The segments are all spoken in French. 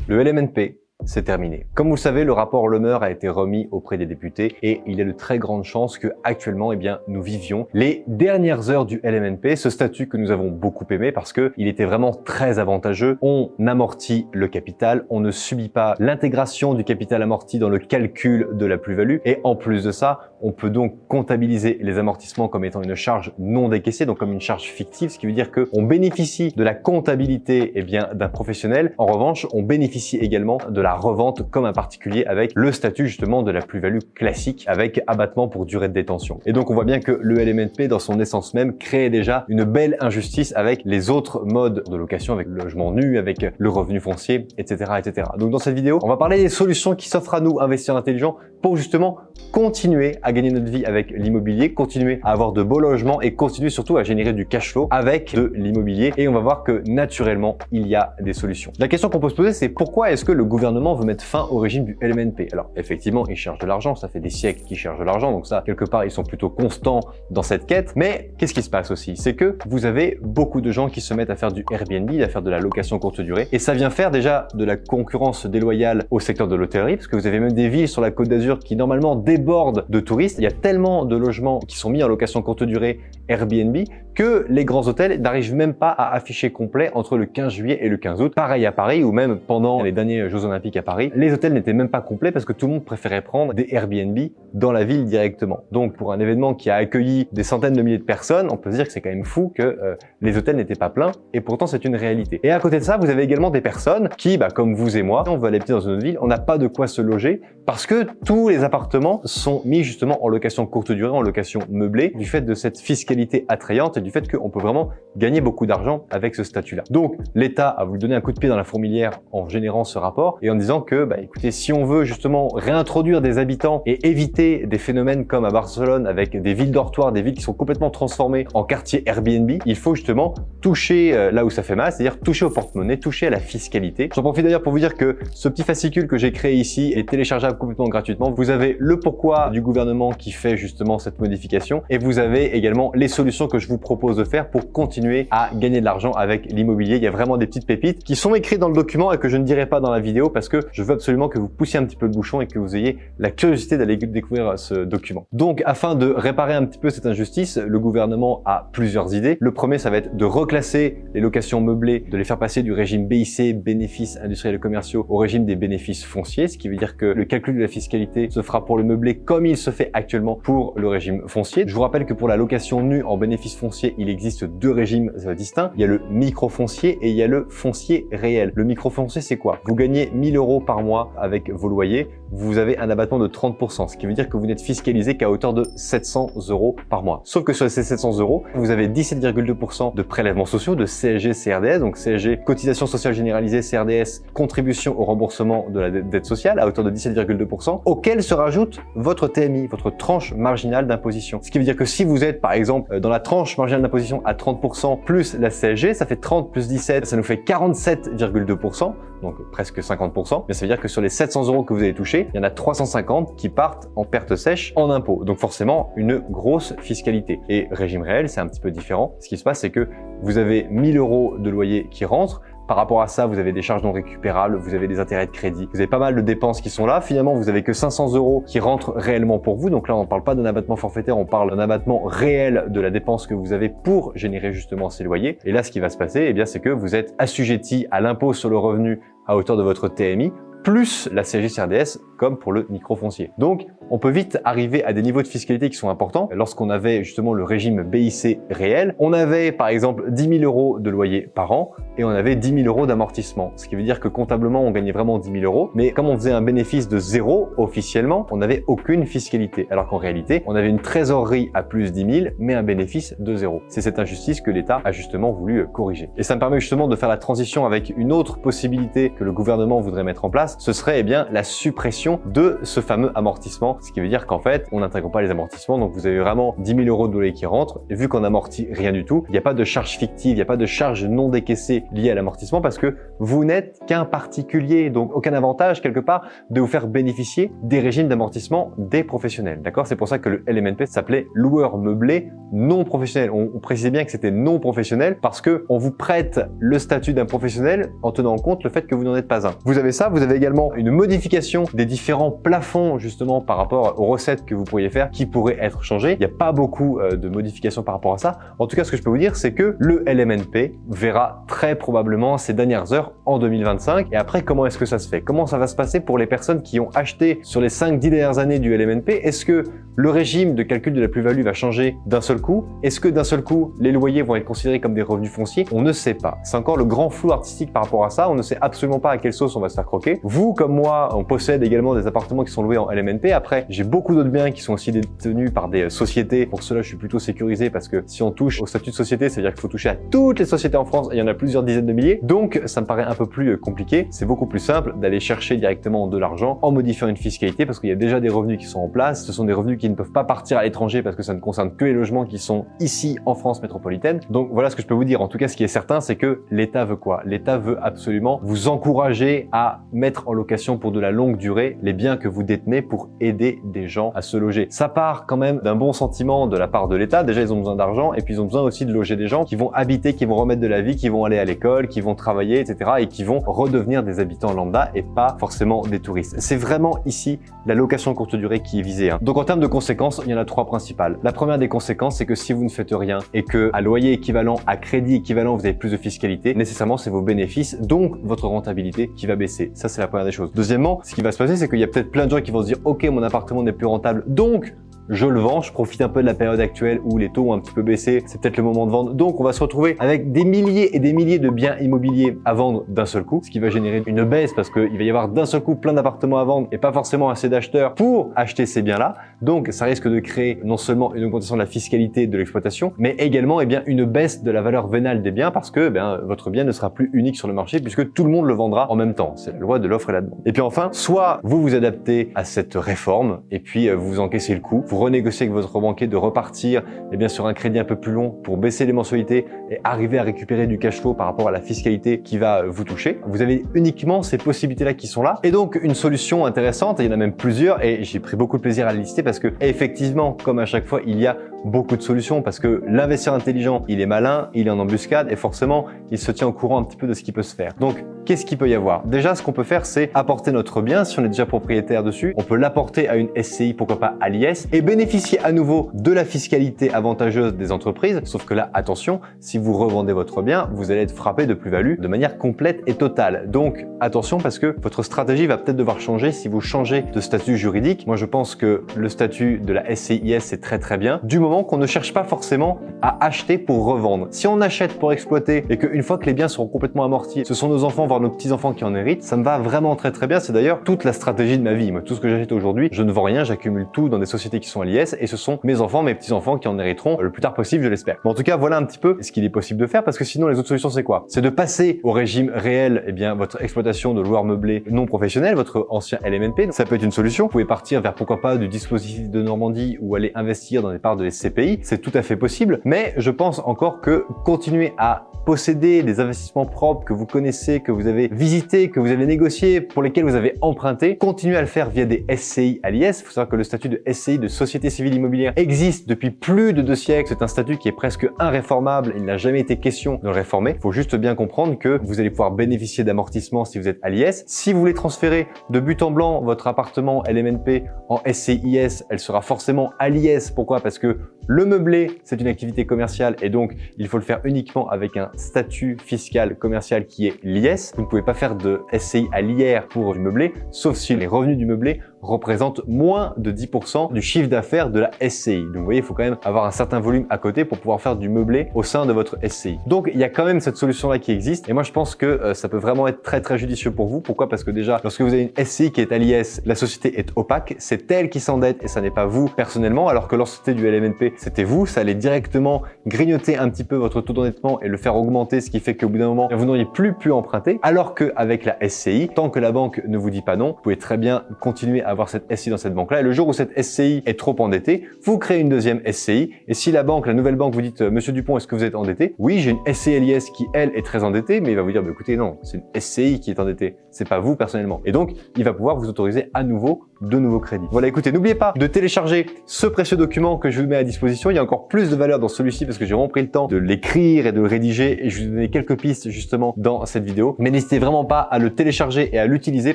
Le LMNP, c'est terminé. Comme vous le savez, le rapport Lemerre a été remis auprès des députés et il y a de très grandes chances que actuellement, nous vivions les dernières heures du LMNP, ce statut que nous avons beaucoup aimé parce que il était vraiment très avantageux. On amortit le capital, on ne subit pas l'intégration du capital amorti dans le calcul de la plus-value et en plus de ça, on peut donc comptabiliser les amortissements comme étant une charge non décaissée, donc comme une charge fictive, ce qui veut dire qu'on bénéficie de la comptabilité d'un professionnel. En revanche, on bénéficie également de la revente comme un particulier avec le statut justement de la plus-value classique avec abattement pour durée de détention. Et donc on voit bien que le LMNP dans son essence même crée déjà une belle injustice avec les autres modes de location, avec le logement nu, avec le revenu foncier, etc., etc. Donc dans cette vidéo, on va parler des solutions qui s'offrent à nous, investisseurs intelligents, pour justement continuer à gagner notre vie avec l'immobilier, continuer à avoir de beaux logements et continuer surtout à générer du cash flow avec de l'immobilier. Et on va voir que naturellement, il y a des solutions. La question qu'on peut se poser, c'est pourquoi est-ce que le gouvernement veut mettre fin au régime du LMNP? Alors effectivement, ils cherchent de l'argent, ça fait des siècles qu'ils cherchent de l'argent, donc ça, quelque part, ils sont plutôt constants dans cette quête. Mais qu'est-ce qui se passe aussi? C'est que vous avez beaucoup de gens qui se mettent à faire du Airbnb, à faire de la location courte durée, et ça vient faire déjà de la concurrence déloyale au secteur de l'hôtellerie, parce que vous avez même des villes sur la Côte d'Azur qui normalement débordent de touristes. Il y a tellement de logements qui sont mis en location courte durée Airbnb que les grands hôtels n'arrivent même pas à afficher complet entre le 15 juillet et le 15 août. Pareil à Paris, ou même pendant les derniers Jeux Olympiques à Paris, les hôtels n'étaient même pas complets parce que tout le monde préférait prendre des Airbnb dans la ville directement. Donc pour un événement qui a accueilli des centaines de milliers de personnes, on peut se dire que c'est quand même fou que les hôtels n'étaient pas pleins, et pourtant c'est une réalité. Et à côté de ça, vous avez également des personnes qui, comme vous et moi, on veut aller dans une autre ville, on n'a pas de quoi se loger parce que tous les appartements sont mis justement en location courte durée, en location meublée, du fait de cette fiscalité attrayante et du fait qu'on peut vraiment gagner beaucoup d'argent avec ce statut-là. Donc l'État a voulu donner un coup de pied dans la fourmilière en générant ce rapport et en disant que, écoutez, si on veut justement réintroduire des habitants et éviter des phénomènes comme à Barcelone avec des villes dortoirs, des villes qui sont complètement transformées en quartiers Airbnb, il faut justement toucher là où ça fait mal, c'est-à-dire toucher au porte-monnaie, toucher à la fiscalité. J'en profite d'ailleurs pour vous dire que ce petit fascicule que j'ai créé ici est téléchargeable complètement gratuitement. Vous avez le pourquoi du gouvernement qui fait justement cette modification et vous avez également les solutions que je vous propose de faire pour continuer à gagner de l'argent avec l'immobilier. Il y a vraiment des petites pépites qui sont écrites dans le document et que je ne dirai pas dans la vidéo parce que je veux absolument que vous poussiez un petit peu le bouchon et que vous ayez la curiosité d'aller découvrir ce document. Donc afin de réparer un petit peu cette injustice, le gouvernement a plusieurs idées. Le premier, ça va être de reclasser les locations meublées, de les faire passer du régime BIC, bénéfices industriels et commerciaux, au régime des bénéfices fonciers, ce qui veut dire que le calcul de la fiscalité se fera pour le meublé comme il se fait actuellement pour le régime foncier. Je vous rappelle que pour la location nue en bénéfice foncier, il existe deux régimes distincts. Il y a le microfoncier et il y a le foncier réel. Le microfoncier, c'est quoi? Vous gagnez 1000 € par mois avec vos loyers, vous avez un abattement de 30%, ce qui veut dire que vous n'êtes fiscalisé qu'à hauteur de 700 € par mois. Sauf que sur ces 700 €, vous avez 17,2% de prélèvements sociaux, de CSG, CRDS, donc CSG, cotisation sociale généralisée, CRDS, contribution au remboursement de la dette sociale à hauteur de 17,2%, auquel se rajoute votre TMI, votre tranche marginale d'imposition. Ce qui veut dire que si vous êtes par exemple dans la tranche marginale d'imposition à 30% plus la CSG, ça fait 30 plus 17, ça nous fait 47,2%, donc presque 50%. Mais ça veut dire que sur les 700 € que vous avez touchés, il y en a 350 qui partent en perte sèche en impôts. Donc forcément, une grosse fiscalité. Et régime réel, c'est un petit peu différent. Ce qui se passe, c'est que vous avez 1000 € de loyer qui rentrent. Par rapport à ça, vous avez des charges non récupérables, vous avez des intérêts de crédit, vous avez pas mal de dépenses qui sont là. Finalement, vous avez que 500 € qui rentrent réellement pour vous. Donc là, on ne parle pas d'un abattement forfaitaire, on parle d'un abattement réel de la dépense que vous avez pour générer justement ces loyers. Et là, ce qui va se passer, c'est que vous êtes assujetti à l'impôt sur le revenu à hauteur de votre TMI, plus la CSG CRDS comme pour le microfoncier. Donc, on peut vite arriver à des niveaux de fiscalité qui sont importants. Lorsqu'on avait justement le régime BIC réel, on avait par exemple 10 000 € de loyer par an et on avait 10 000 € d'amortissement. Ce qui veut dire que comptablement, on gagnait vraiment 10 000 €. Mais comme on faisait un bénéfice de zéro officiellement, on n'avait aucune fiscalité. Alors qu'en réalité, on avait une trésorerie à plus 10 000, mais un bénéfice de zéro. C'est cette injustice que l'État a justement voulu corriger. Et ça me permet justement de faire la transition avec une autre possibilité que le gouvernement voudrait mettre en place. Ce serait la suppression l'application de ce fameux amortissement, ce qui veut dire qu'en fait, on n'intègre pas les amortissements, donc vous avez vraiment 10 000 € de loyer qui rentrent, et vu qu'on amortit rien du tout, il n'y a pas de charge fictive, il n'y a pas de charge non décaissée liée à l'amortissement parce que vous n'êtes qu'un particulier, donc aucun avantage quelque part de vous faire bénéficier des régimes d'amortissement des professionnels, d'accord? C'est pour ça que le LMNP s'appelait loueur meublé non professionnel. On précisait bien que c'était non professionnel parce que on vous prête le statut d'un professionnel en tenant en compte le fait que vous n'en êtes pas un. Vous avez ça, vous avez également une modification des différents plafonds justement par rapport aux recettes que vous pourriez faire qui pourraient être changées. Il n'y a pas beaucoup de modifications par rapport à ça. En tout cas, ce que je peux vous dire, c'est que le LMNP verra très probablement ses dernières heures en 2025. Et après, comment est-ce que ça se fait? Comment ça va se passer pour les personnes qui ont acheté sur les 5-10 dernières années du LMNP? Est-ce que le régime de calcul de la plus-value va changer d'un seul coup? Est-ce que d'un seul coup, les loyers vont être considérés comme des revenus fonciers? On ne sait pas. C'est encore le grand flou artistique par rapport à ça. On ne sait absolument pas à quelle sauce on va se faire croquer. Vous, comme moi, on possède également des appartements qui sont loués en LMNP. Après, j'ai beaucoup d'autres biens qui sont aussi détenus par des sociétés. Pour cela, je suis plutôt sécurisé parce que si on touche au statut de société, ça veut dire qu'il faut toucher à toutes les sociétés en France et il y en a plusieurs dizaines de milliers. Donc, ça me paraît un peu plus compliqué. C'est beaucoup plus simple d'aller chercher directement de l'argent en modifiant une fiscalité parce qu'il y a déjà des revenus qui sont en place. Ce sont des revenus qui ne peuvent pas partir à l'étranger parce que ça ne concerne que les logements qui sont ici en France métropolitaine. Donc voilà ce que je peux vous dire. En tout cas, ce qui est certain, c'est que l'État veut quoi? L'État veut absolument vous encourager à mettre en location pour de la longue durée les biens que vous détenez pour aider des gens à se loger. Ça part quand même d'un bon sentiment de la part de l'État. Déjà, ils ont besoin d'argent et puis ils ont besoin aussi de loger des gens qui vont habiter, qui vont remettre de la vie, qui vont aller à l'école, qui vont travailler, etc. et qui vont redevenir des habitants lambda et pas forcément des touristes. C'est vraiment ici la location courte durée qui est visée. Donc en termes de conséquences, il y en a trois principales. La première des conséquences, c'est que si vous ne faites rien et que à loyer équivalent, à crédit équivalent, vous avez plus de fiscalité, nécessairement c'est vos bénéfices, donc votre rentabilité qui va baisser. Ça, c'est la première des choses. Deuxièmement, ce qui va se passer, c'est qu'il y a peut-être plein de gens qui vont se dire « Ok, mon appartement n'est plus rentable, donc je le vends, je profite un peu de la période actuelle où les taux ont un petit peu baissé, c'est peut-être le moment de vendre. Donc on va se retrouver avec des milliers et des milliers de biens immobiliers à vendre d'un seul coup, ce qui va générer une baisse parce qu'il va y avoir d'un seul coup plein d'appartements à vendre et pas forcément assez d'acheteurs pour acheter ces biens-là. Donc ça risque de créer non seulement une augmentation de la fiscalité de l'exploitation, mais également une baisse de la valeur vénale des biens parce que votre bien ne sera plus unique sur le marché puisque tout le monde le vendra en même temps. C'est la loi de l'offre et la demande. Et puis enfin, soit vous vous adaptez à cette réforme et puis vous encaissez le coup, vous renégocier avec votre banquier de repartir sur un crédit un peu plus long pour baisser les mensualités et arriver à récupérer du cash flow par rapport à la fiscalité qui va vous toucher. Vous avez uniquement ces possibilités-là qui sont là. Et donc, une solution intéressante, et il y en a même plusieurs, et j'ai pris beaucoup de plaisir à les lister parce que, effectivement, comme à chaque fois, il y a beaucoup de solutions parce que l'investisseur intelligent, il est malin, il est en embuscade et forcément, il se tient au courant un petit peu de ce qui peut se faire. Donc, qu'est-ce qu'il peut y avoir? Déjà, ce qu'on peut faire, c'est apporter notre bien. Si on est déjà propriétaire dessus, on peut l'apporter à une SCI, pourquoi pas à l'IS, et bénéficier à nouveau de la fiscalité avantageuse des entreprises. Sauf que là, attention, si vous revendez votre bien, vous allez être frappé de plus-value de manière complète et totale. Donc, attention parce que votre stratégie va peut-être devoir changer si vous changez de statut juridique. Moi, je pense que le statut de la SCIS, c'est très bien, du moment qu'on ne cherche pas forcément à acheter pour revendre. Si on achète pour exploiter et qu'une fois que les biens seront complètement amortis, ce sont nos enfants, voire nos petits-enfants qui en héritent, ça me va vraiment très bien. C'est d'ailleurs toute la stratégie de ma vie. Moi, tout ce que j'achète aujourd'hui, je ne vends rien, j'accumule tout dans des sociétés qui sont à l'IS et ce sont mes enfants, mes petits-enfants qui en hériteront le plus tard possible, je l'espère. Mais en tout cas, voilà un petit peu ce qu'il est possible de faire parce que sinon, les autres solutions, c'est quoi? C'est de passer au régime réel, votre exploitation de loueur meublé non professionnel, votre ancien LMNP. Ça peut être une solution. Vous pouvez partir vers pourquoi pas du dispositif de Normandie ou aller investir dans des parts de SCPI. C'est tout à fait possible. Mais je pense encore que continuer à posséder des investissements propres que vous connaissez, que vous avez visités, que vous avez négociés, pour lesquels vous avez emprunté, continuez à le faire via des SCI à l'IS. Il faut savoir que le statut de SCI, de Société Civile Immobilière, existe depuis plus de 2 siècles. C'est un statut qui est presque irréformable. Il n'a jamais été question de le réformer. Il faut juste bien comprendre que vous allez pouvoir bénéficier d'amortissement si vous êtes à l'IS. Si vous voulez transférer de but en blanc votre appartement LMNP en SCIS, elle sera forcément à l'IS. Pourquoi? Parce que le meublé, c'est une activité commerciale et donc il faut le faire uniquement avec un statut fiscal commercial qui est l'IS. Vous ne pouvez pas faire de SCI à l'IR pour du meublé, sauf si les revenus du meublé représente moins de 10% du chiffre d'affaires de la SCI. Donc vous voyez, il faut quand même avoir un certain volume à côté pour pouvoir faire du meublé au sein de votre SCI. Donc il y a quand même cette solution-là qui existe et moi je pense que ça peut vraiment être très judicieux pour vous. Pourquoi? Parce que déjà, lorsque vous avez une SCI qui est à l'IS, la société est opaque, c'est elle qui s'endette et ça n'est pas vous personnellement, alors que lorsque c'était du LMNP, c'était vous, ça allait directement grignoter un petit peu votre taux d'endettement et le faire augmenter, ce qui fait qu'au bout d'un moment, vous n'auriez plus pu emprunter, alors qu'avec la SCI, tant que la banque ne vous dit pas non, vous pouvez très bien continuer à avoir cette SCI dans cette banque-là et le jour où cette SCI est trop endettée, vous créez une deuxième SCI et si la nouvelle banque vous dit « Monsieur Dupont, est-ce que vous êtes endetté ?» Oui, j'ai une SCI LIS qui, elle, est très endettée, mais il va vous dire bah, « Écoutez, non, c'est une SCI qui est endettée, c'est pas vous personnellement. » Et donc, il va pouvoir vous autoriser à nouveau de nouveaux crédits. Voilà, écoutez, n'oubliez pas de télécharger ce précieux document que je vous mets à disposition. Il y a encore plus de valeur dans celui-ci parce que j'ai vraiment pris le temps de l'écrire et de le rédiger et je vous ai donné quelques pistes justement dans cette vidéo. Mais n'hésitez vraiment pas à le télécharger et à l'utiliser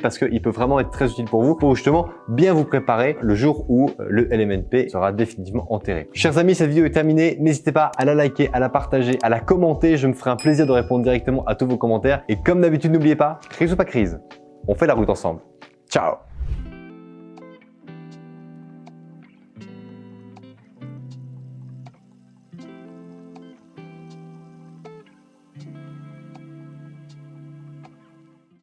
parce qu'il peut vraiment être très utile pour vous pour justement bien vous préparer le jour où le LMNP sera définitivement enterré. Chers amis, cette vidéo est terminée. N'hésitez pas à la liker, à la partager, à la commenter. Je me ferai un plaisir de répondre directement à tous vos commentaires. Et comme d'habitude, n'oubliez pas, crise ou pas crise, on fait la route ensemble. Ciao!